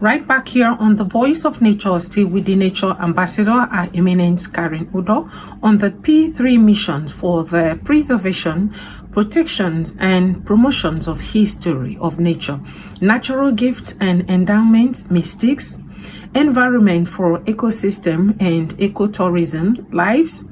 Right back here on the Voice of Nature, still with the Nature Ambassador, our eminent Karen Udo, on the P3 missions for the preservation, protections, and promotions of history of nature, natural gifts and endowments, mystics, environment for ecosystem and ecotourism, lives,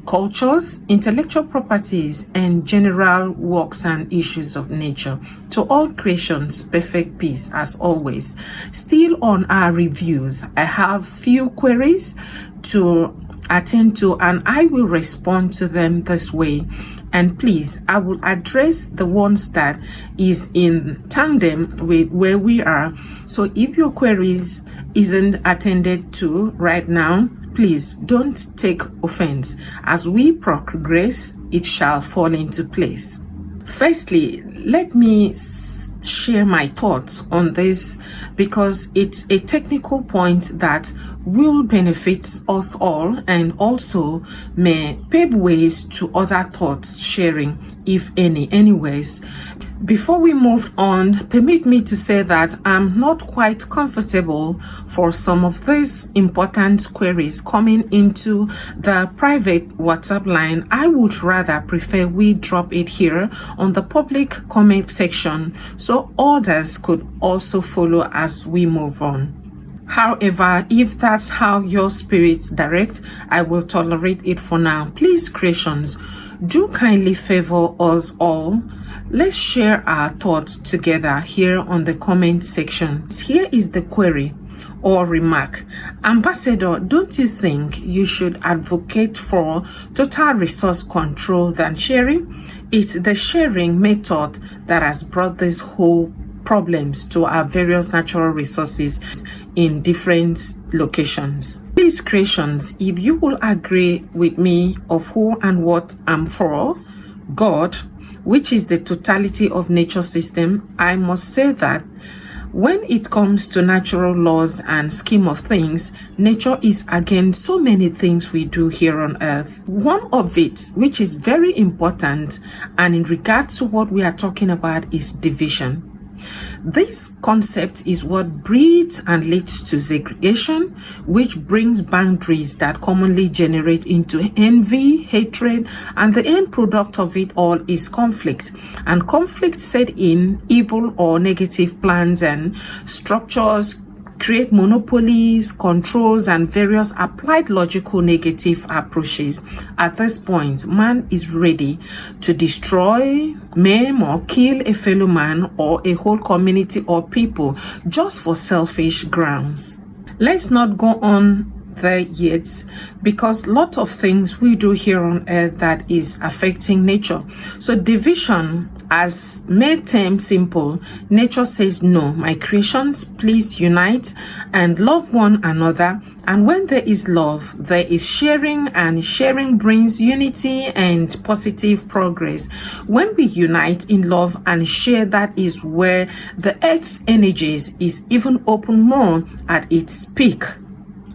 cultures, intellectual properties, and general works and issues of nature. To all creations, perfect peace as always. Still on our reviews, I have few queries to attend to, and I will respond to them this way. And please, I will address the ones that is in tandem with where we are. So if your queries isn't attended to right now, please don't take offense. As we progress, it shall fall into place. Firstly, let me share my thoughts on this because it's a technical point that will benefit us all and also may pave ways to other thoughts sharing, if any. Anyways, before we move on, permit me to say that I'm not quite comfortable for some of these important queries coming into the private WhatsApp line. I would rather prefer we drop it here on the public comment section so others could also follow as we move on. However, if that's how your spirits direct, I will tolerate it for now. Please, creations, do kindly favor us all. Let's share our thoughts together here on the comment section. Here is the query or remark. Ambassador, don't you think you should advocate for total resource control than sharing? It's the sharing method that has brought this whole problems to our various natural resources in different locations. Please, creations, if you will agree with me of who and what I'm for, God, which is the totality of nature system, I must say that when it comes to natural laws and scheme of things, nature is against so many things we do here on earth. One of it, which is very important, and in regards to what we are talking about, is division. This concept is what breeds and leads to segregation, which brings boundaries that commonly generate into envy, hatred, and the end product of it all is conflict. And conflict set in evil or negative plans and structures, create monopolies, controls, and various applied logical negative approaches. At this point, man is ready to destroy, maim, or kill a fellow man or a whole community or people just for selfish grounds. Let's not go on there yet, because lot of things we do here on earth that is affecting nature. So division, as made term simple, nature says no, my creations, please unite and love one another. And when there is love, there is sharing, and sharing brings unity and positive progress. When we unite in love and share, that is where the earth's energies is even open more at its peak.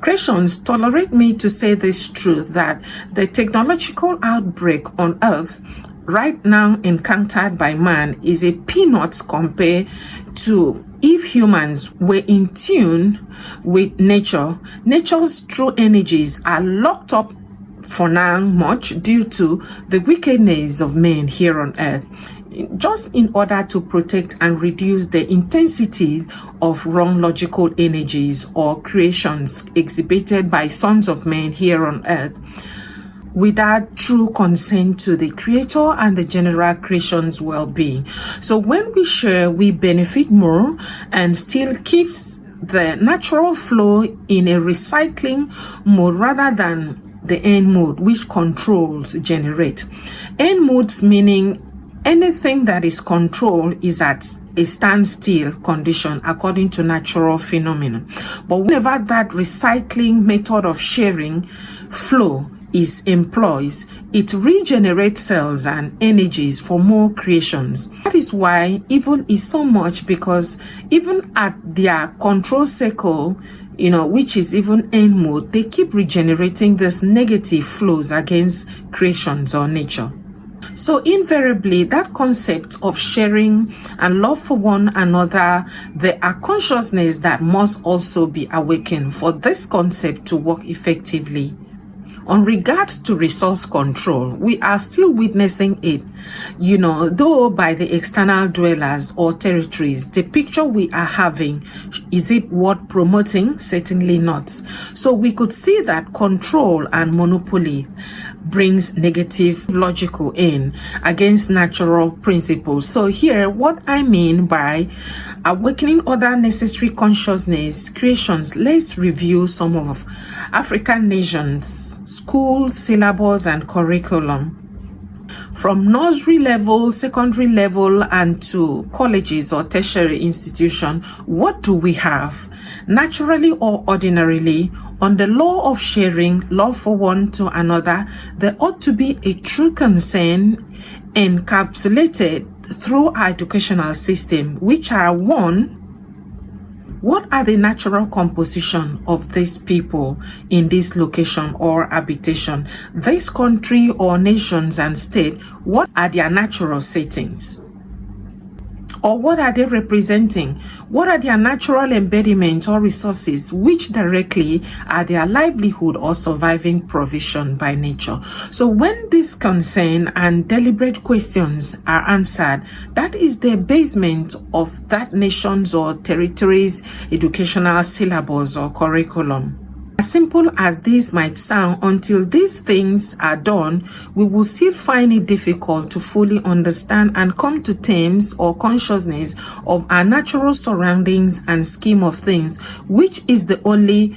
Creations, tolerate me to say this truth, that the technological outbreak on earth right now encountered by man is a peanuts compared to if humans were in tune with nature. Nature's true energies are locked up for now much due to the wickedness of men here on earth, just in order to protect and reduce the intensity of wrong logical energies or creations exhibited by sons of men here on earth without true consent to the creator and the general creation's well-being. So when we share, we benefit more and still keeps the natural flow in a recycling mode rather than the end mode, which controls generate. End modes meaning anything that is controlled is at a standstill condition according to natural phenomenon. But whenever that recycling method of sharing flow is employed, it regenerates cells and energies for more creations. That is why evil is so much, because even at their control circle, which is even end mode, they keep regenerating these negative flows against creations or nature. So invariably, that concept of sharing and love for one another, there are consciousness that must also be awakened for this concept to work effectively. On regards to resource control, we are still witnessing it, though by the external dwellers or territories. The picture we are having, is it worth promoting? Certainly not. So we could see that control and monopoly brings negative logical in against natural principles. So here, what I mean by awakening other necessary consciousness creations, let's review some of African nations' school syllabus and curriculum. From nursery level, secondary level, and to colleges or tertiary institution, what do we have? Naturally or ordinarily, on the law of sharing, love for one to another, there ought to be a true concern encapsulated through our educational system, which are one, what are the natural composition of these people in this location or habitation, this country or nations and state? What are their natural settings? Or what are they representing? What are their natural embediments or resources which directly are their livelihood or surviving provision by nature? So when this concern and deliberate questions are answered, that is the basement of that nation's or territory's educational syllabus or curriculum. As simple as this might sound, until these things are done, we will still find it difficult to fully understand and come to terms or consciousness of our natural surroundings and scheme of things, which is the only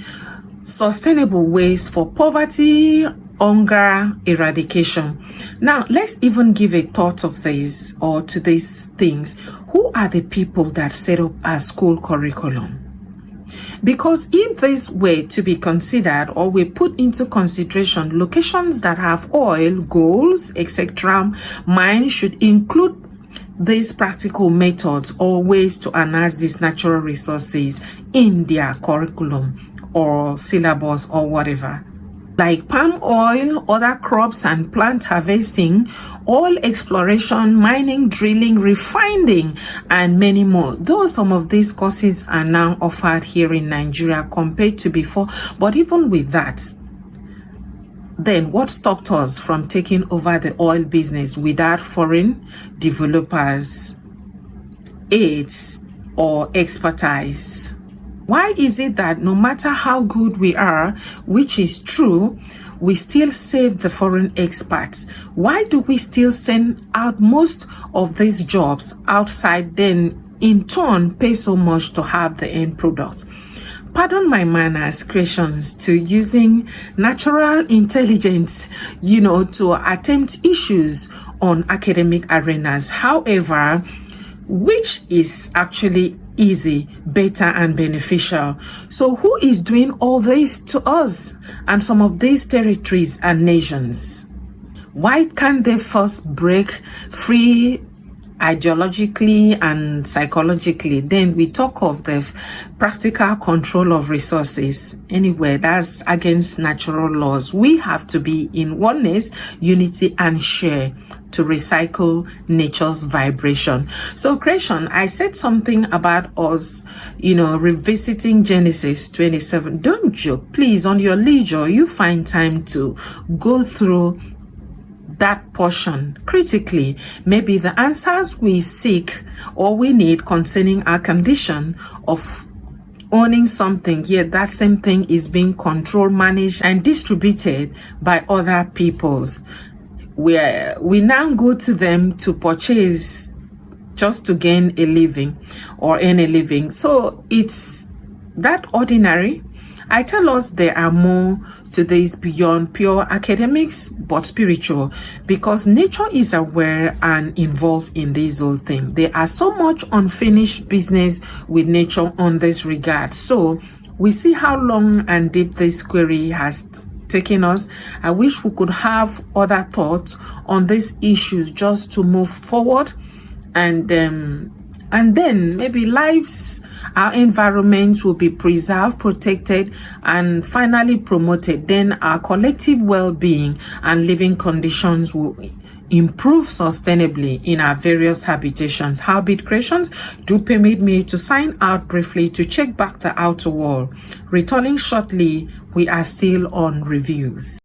sustainable ways for poverty, hunger, eradication. Now, let's even give a thought of this or to these things. Who are the people that set up our school curriculum? Because if this were to be considered or we put into consideration locations that have oil, gold, etc., mine should include these practical methods or ways to harness these natural resources in their curriculum or syllabus or whatever. Like palm oil, other crops and plant harvesting, oil exploration, mining, drilling, refining, and many more. Though some of these courses are now offered here in Nigeria compared to before, but even with that, then what stopped us from taking over the oil business without foreign developers, aids, or expertise? Why is it that no matter how good we are, which is true, we still save the foreign experts? Why do we still send out most of these jobs outside, then in turn pay so much to have the end product? Pardon my manners, creations, to using natural intelligence, to attempt issues on academic arenas. However, which is actually easy, better, and beneficial. So who is doing all this to us and some of these territories and nations? Why can't they first break free ideologically and psychologically? Then we talk of the practical control of resources. Anyway, that's against natural laws. We have to be in oneness, unity, and share to recycle nature's vibration. So creation, I said something about us, revisiting Genesis 27. Don't joke, please. On your leisure, you find time to go through that portion critically. Maybe the answers we seek or we need concerning our condition of owning something, yet that same thing is being controlled, managed, and distributed by other peoples, where we now go to them to purchase just to gain a living or earn a living. So it's that ordinary. I tell us there are more to this beyond pure academics, but spiritual, because nature is aware and involved in this whole thing. There are so much unfinished business with nature on this regard. So we see how long and deep this query has taken us. I wish we could have other thoughts on these issues just to move forward, and then maybe lives, our environment will be preserved, protected, and finally promoted. Then our collective well-being and living conditions will improve sustainably in our various habitations. Habit creations do permit me to sign out briefly to check back the outer wall. Returning shortly, we are still on reviews.